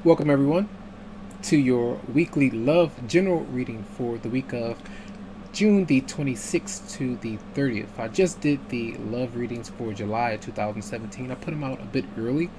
Welcome everyone to your weekly love general reading for the week of June the 26th to the 30th. I just did the love readings for July 2017. I put them out a bit early.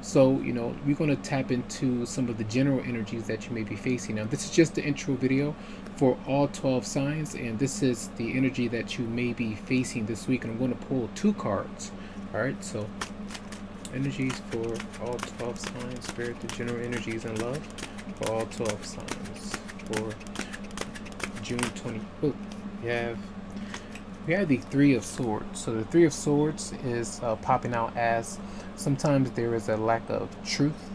So, we're going to tap into some of the general energies that you may be facing. Now, this is just the intro video for all 12 signs, and this is the energy that you may be facing this week. And I'm going to pull 2 cards. All right, so energies for all 12 signs, spirit, the general energies and love for all 12 signs for June 20. Oh, we have the 3 of Swords. So the 3 of Swords is popping out as sometimes there is a lack of truth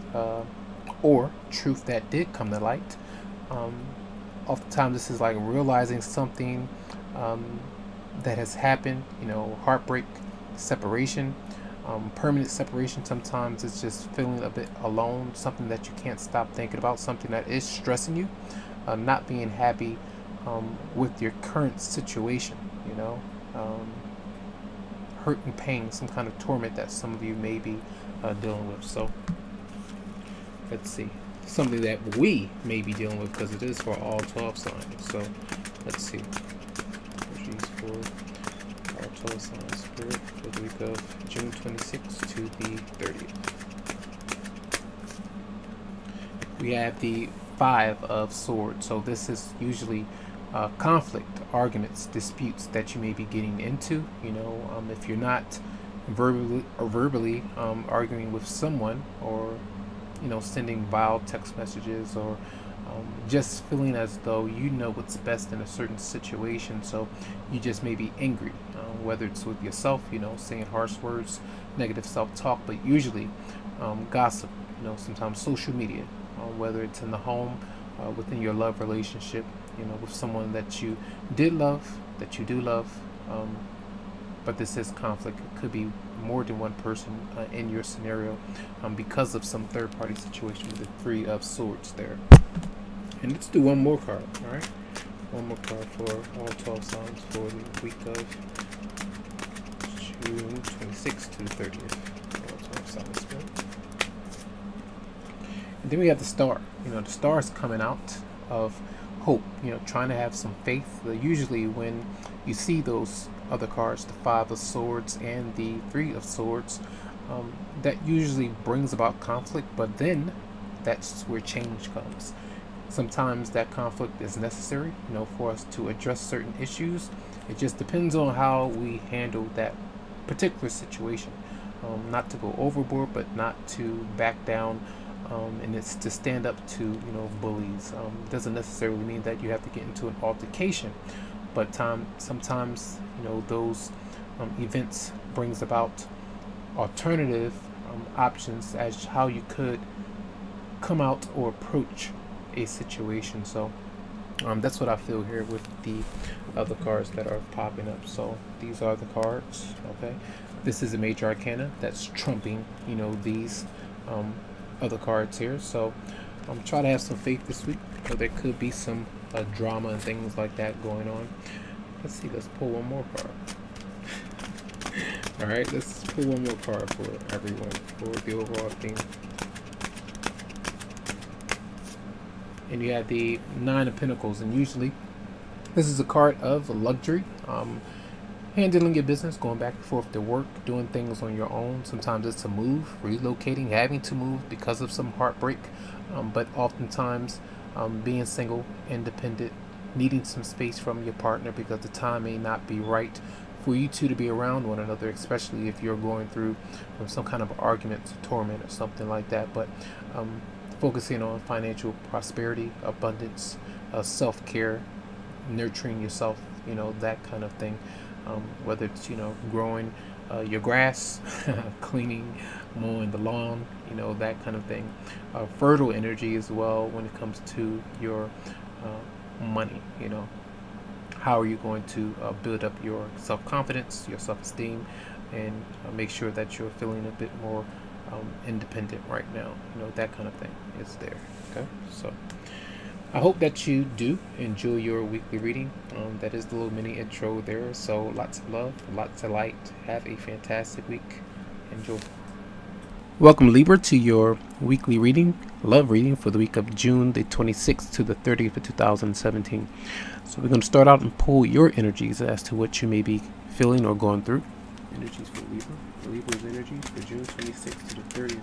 or truth that did come to light. Oftentimes this is like realizing something that has happened, heartbreak, separation. Permanent separation. Sometimes it's just feeling a bit alone, something that you can't stop thinking about, something that is stressing you, not being happy with your current situation, hurt and pain, some kind of torment that some of you may be dealing with. So let's see, something that we may be dealing with, because it is for all 12 signs. So let's see, energies for all 12 signs, spirit, for the week of June 26th to the 30th. We have the 5 of Swords. So this is usually conflict, arguments, disputes that you may be getting into. If you're not verbally arguing with someone, or sending vile text messages, or just feeling as though you know what's best in a certain situation, so you just may be angry, whether it's with yourself, saying harsh words, negative self-talk, but usually gossip, sometimes social media, whether it's in the home, within your love relationship, with someone that you did love, that you do love, but this is conflict. It could be more than one person in your scenario, because of some third-party situation with the 3 of Swords there. And let's do one more card, all right? One more card for all 12 signs for the week of June 26th to the 30th. All 12 signs. And then we have the Star. The Star is coming out of hope, trying to have some faith. Usually when you see those other cards, the 5 of Swords and the 3 of Swords, that usually brings about conflict, but then that's where change comes. Sometimes that conflict is necessary, for us to address certain issues. It just depends on how we handle that particular situation. Not to go overboard, but not to back down, and it's to stand up to, bullies. Doesn't necessarily mean that you have to get into an altercation, but sometimes, those events brings about alternative options as how you could come out or approach a situation. So that's what I feel here with the other cards that are popping up. So these are the cards. Okay, this is a major arcana that's trumping these other cards here. So I'm trying to have some faith this week. There could be some drama and things like that going on. Let's see, let's pull one more card. All right, let's pull one more card for everyone for the overall theme. And you have the 9 of Pentacles, and usually this is a card of luxury, handling your business, going back and forth to work, doing things on your own. Sometimes it's a move, relocating, having to move because of some heartbreak, but oftentimes being single, independent, needing some space from your partner because the time may not be right for you two to be around one another, especially if you're going through some kind of argument, torment, or something like that. But focusing on financial prosperity, abundance, self-care, nurturing yourself, that kind of thing. Whether it's, growing your grass, cleaning, mowing the lawn, that kind of thing. Fertile energy as well when it comes to your money. How are you going to build up your self-confidence, your self-esteem, and make sure that you're feeling a bit more independent right now. That kind of thing is there. Okay, so I hope that you do enjoy your weekly reading. That is the little mini intro there. So lots of love, lots of light. Have a fantastic week. Enjoy. Welcome, Libra, to your weekly reading love reading for the week of June the 26th to the 30th of 2017. So we're going to start out and pull your energies as to what you may be feeling or going through. Energies for Libra. Libra's energies for June 26th to the 30th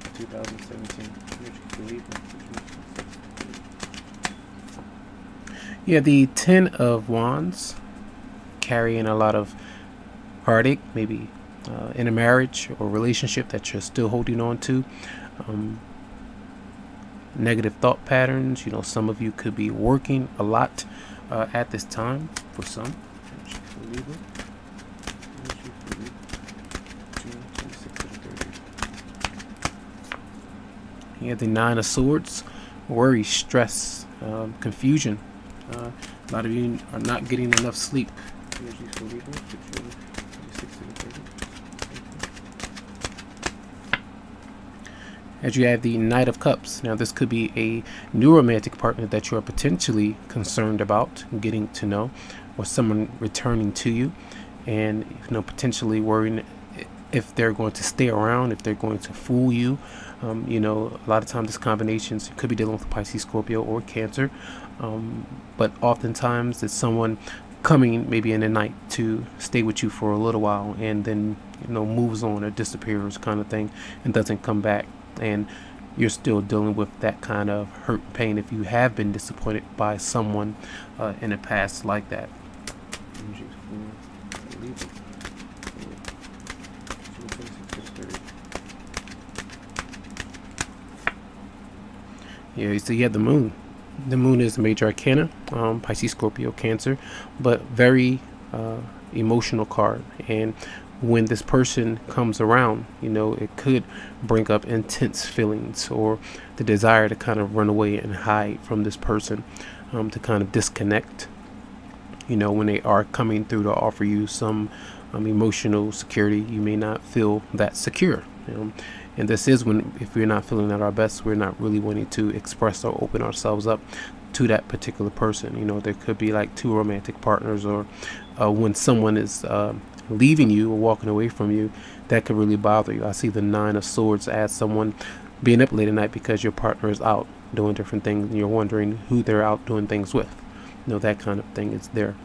of 2017. Energies for Libra. Yeah, the Ten of Wands, carrying a lot of heartache, maybe in a marriage or relationship that you're still holding on to. Negative thought patterns. You know, some of you could be working a lot at this time for some. You have the Nine of Swords, worry, stress, confusion. A lot of you are not getting enough sleep. As you have the Knight of Cups. Now this could be a new romantic partner that you are potentially concerned about getting to know, or someone returning to you, and you know, potentially worrying if they're going to stay around, if they're going to fool you. You know, a lot of times this combinations could be dealing with Pisces, Scorpio, or Cancer, but oftentimes it's someone coming maybe in the night to stay with you for a little while and then, you know, moves on or disappears kind of thing and doesn't come back, and you're still dealing with that kind of hurt and pain if you have been disappointed by someone in the past like that. Yeah, so you have the Moon. The Moon is a major arcana, Pisces, Scorpio, Cancer, but very emotional card. And when this person comes around, you know, it could bring up intense feelings or the desire to kind of run away and hide from this person, to kind of disconnect. You know, when they are coming through to offer you some emotional security, you may not feel that secure. And this is when, if we're not feeling at our best, we're not really wanting to express or open ourselves up to that particular person. You know, there could be like two romantic partners, or when someone is leaving you or walking away from you, that could really bother you. I see the Nine of Swords as someone being up late at night because your partner is out doing different things and you're wondering who they're out doing things with. You know, that kind of thing is there.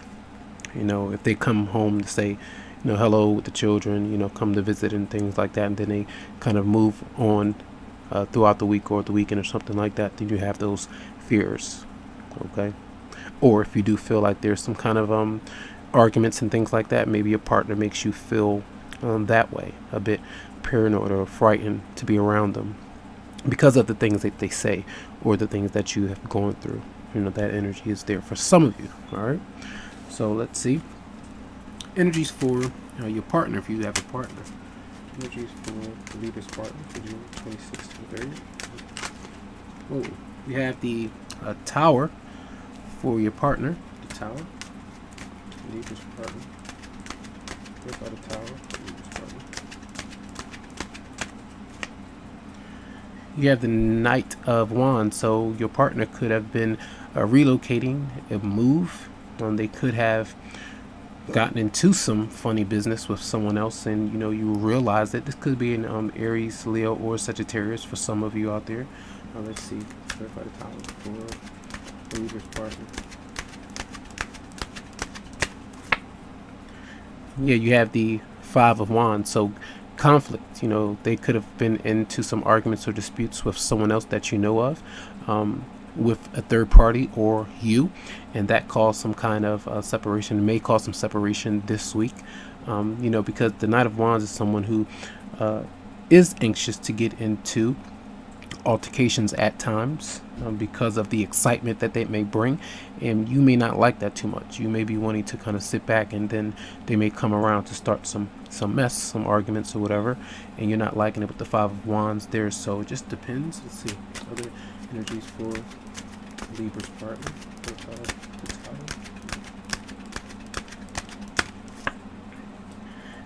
You know, if they come home to say, you know, hello with the children, you know, come to visit and things like that, and then they kind of move on throughout the week or the weekend or something like that, then you have those fears. Okay. Or if you do feel like there's some kind of arguments and things like that, maybe your partner makes you feel that way, a bit paranoid or frightened to be around them because of the things that they say or the things that you have gone through. You know, that energy is there for some of you. All right, so let's see energies for your partner, if you have a partner. Energies for the Libra's partner for June 26th to 30th. Oh, we have the Tower for your partner. The Tower. Libra's partner. By the Tower. Libra's partner. You have the Knight of Wands. So your partner could have been relocating, a move. They could have gotten into some funny business with someone else, and you know, you realize that this could be an Aries, Leo, or Sagittarius for some of you out there. Let's see. Verify the Tower for the Libra's partner. Yeah, you have the Five of Wands. So conflict, you know, they could have been into some arguments or disputes with someone else that you know of, with a third party or you, and that caused some kind of separation. It may cause some separation this week, you know, because the Knight of Wands is someone who is anxious to get into altercations at times because of the excitement that they may bring, and you may not like that too much. You may be wanting to kind of sit back, and then they may come around to start some mess, some arguments or whatever, and you're not liking it with the Five of Wands there. So it just depends. Let's see other energies for Libra's partner.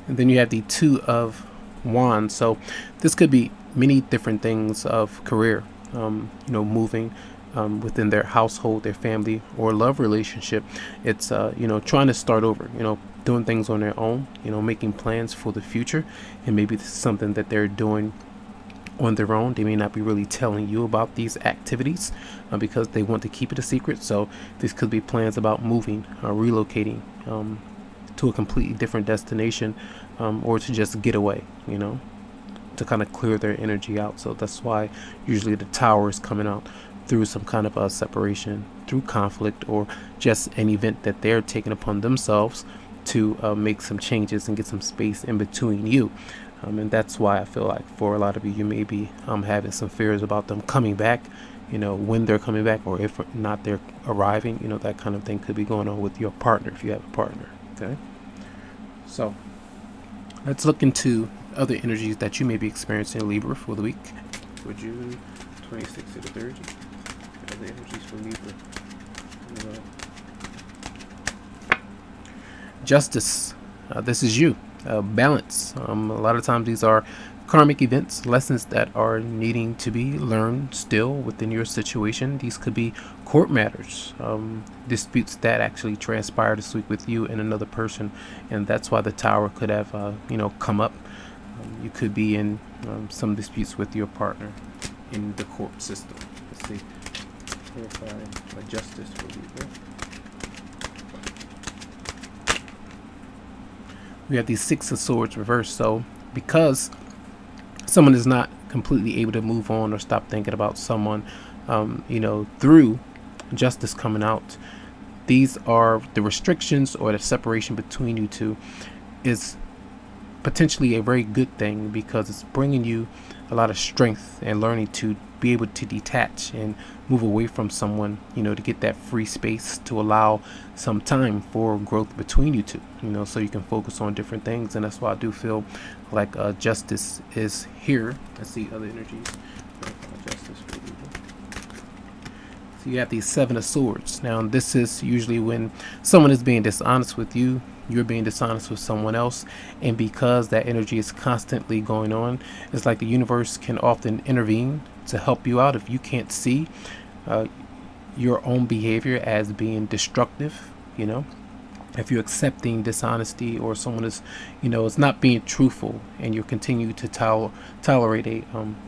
And then you have the Two of Wands. So this could be many different things of career, you know, moving within their household, their family, or love relationship. It's you know, trying to start over, you know, doing things on their own, you know, making plans for the future. And maybe this is something that they're doing on their own. They may not be really telling you about these activities because they want to keep it a secret. So this could be plans about moving or relocating to a completely different destination, or to just get away, you know, to kind of clear their energy out. So that's why usually the Tower is coming out through some kind of a separation, through conflict, or just an event that they're taking upon themselves to make some changes and get some space in between you. And that's why I feel like for a lot of you, you may be having some fears about them coming back, you know, when they're coming back, or if not they're arriving, you know, that kind of thing could be going on with your partner if you have a partner. Okay, so let's look into other energies that you may be experiencing, Libra, for the week for June 26th to the 30th. Other energies for Libra. Justice. This is you. Balance. A lot of times these are karmic events, lessons that are needing to be learned still within your situation. These could be court matters, disputes that actually transpired this week with you and another person, and that's why the Tower could have you know, come up. You could be in some disputes with your partner in the court system. Let's see. Clarify justice for Libra. We have the Six of Swords reversed. So because someone is not completely able to move on or stop thinking about someone, you know, through justice coming out, these are the restrictions, or the separation between you two is potentially a very good thing, because it's bringing you a lot of strength and learning to be able to detach and move away from someone, you know, to get that free space to allow some time for growth between you two, you know, so you can focus on different things. And that's why I do feel like justice is here. Let's see other energies. Justice for people. So you have the Seven of Swords. Now this is usually when someone is being dishonest with you, you're being dishonest with someone else, and because that energy is constantly going on, it's like the universe can often intervene to help you out if you can't see your own behavior as being destructive. You know, if you're accepting dishonesty, or someone is, you know, is not being truthful, and you continue to tolerate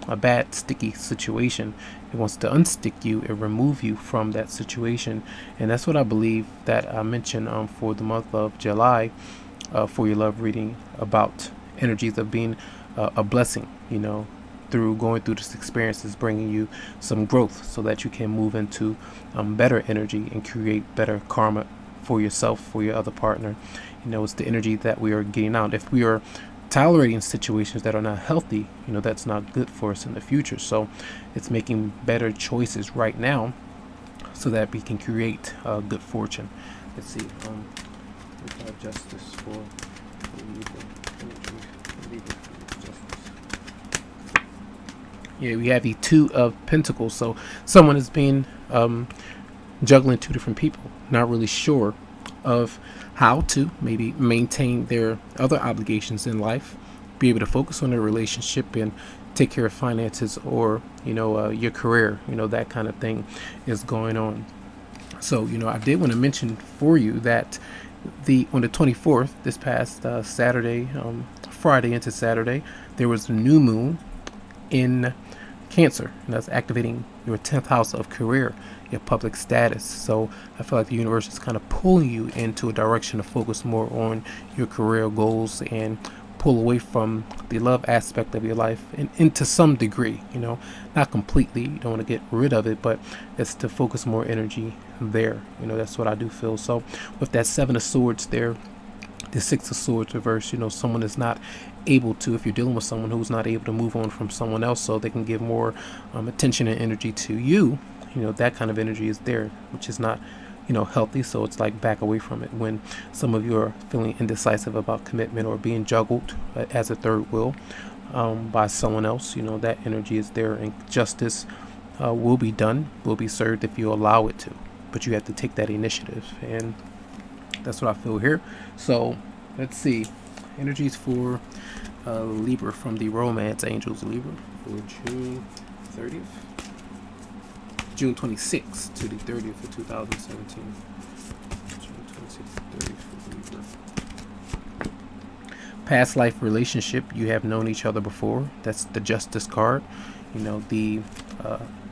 a bad sticky situation, it wants to unstick you and remove you from that situation. And that's what I believe that I mentioned for the month of July for your love reading, about energies of being a blessing, you know, through going through this experience is bringing you some growth so that you can move into better energy and create better karma for yourself, for your other partner. You know, it's the energy that we are getting out. If we are tolerating situations that are not healthy, you know, that's not good for us in the future. So it's making better choices right now so that we can create good fortune. Let's see. Justice for Libra. Yeah, we have the Two of Pentacles. So someone is being juggling two different people, not really sure of how to maybe maintain their other obligations in life, be able to focus on their relationship and take care of finances, or, you know, your career, you know, that kind of thing is going on. So, you know, I did want to mention for you that on the 24th, this past Saturday, Friday into Saturday, there was a new moon in Cancer, and that's activating your 10th house of career, your public status. So I feel like the universe is kind of pulling you into a direction to focus more on your career goals and pull away from the love aspect of your life, and into some degree, you know, not completely, you don't want to get rid of it, but it's to focus more energy there. You know, that's what I do feel. So with that Seven of Swords there, the Six of Swords reverse, you know, someone is not able to, if you're dealing with someone who's not able to move on from someone else so they can give more attention and energy to you, you know, that kind of energy is there, which is not, you know, healthy. So it's like back away from it. When some of you are feeling indecisive about commitment, or being juggled as a third wheel by someone else, you know, that energy is there, and justice will be done, will be served if you allow it to, but you have to take that initiative, and that's what I feel here. So let's see energies for Libra from the Romance Angels. Libra for June 30th, June 26th to the 30th of 2017. June 26th to 30th for Libra. Past life relationship, you have known each other before. That's the Justice card. You know, the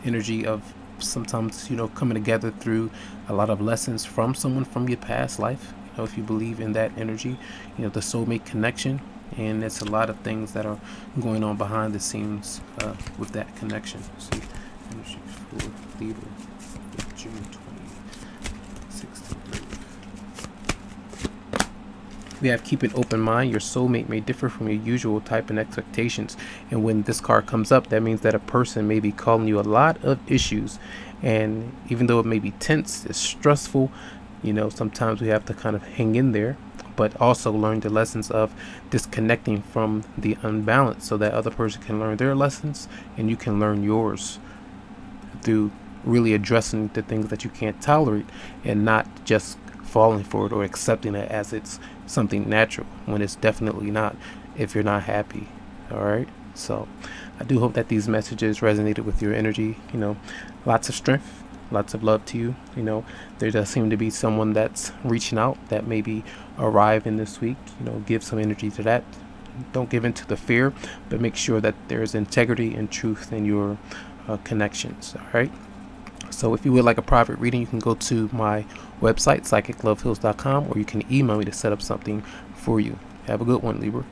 energy of sometimes, you know, coming together through a lot of lessons from someone from your past life. You know, if you believe in that energy, you know, the soulmate connection. And it's a lot of things that are going on behind the scenes with that connection. See, energy for Libra, June 2016. We have keep an open mind. Your soulmate may differ from your usual type and expectations. And when this card comes up, that means that a person may be calling you a lot of issues. And even though it may be tense, it's stressful, you know, sometimes we have to kind of hang in there, but also learn the lessons of disconnecting from the unbalance so that other person can learn their lessons and you can learn yours through really addressing the things that you can't tolerate and not just falling for it or accepting it as it's something natural when it's definitely not if you're not happy. All right, so I do hope that these messages resonated with your energy. You know, lots of strength, lots of love to you. You know, there does seem to be someone that's reaching out that maybe arrive in this week. You know, give some energy to that. Don't give in to the fear, but make sure that there's integrity and truth in your connections. All right, so if you would like a private reading, you can go to my website, psychicloveheals.com, or you can email me to set up something for you. Have a good one, Libra.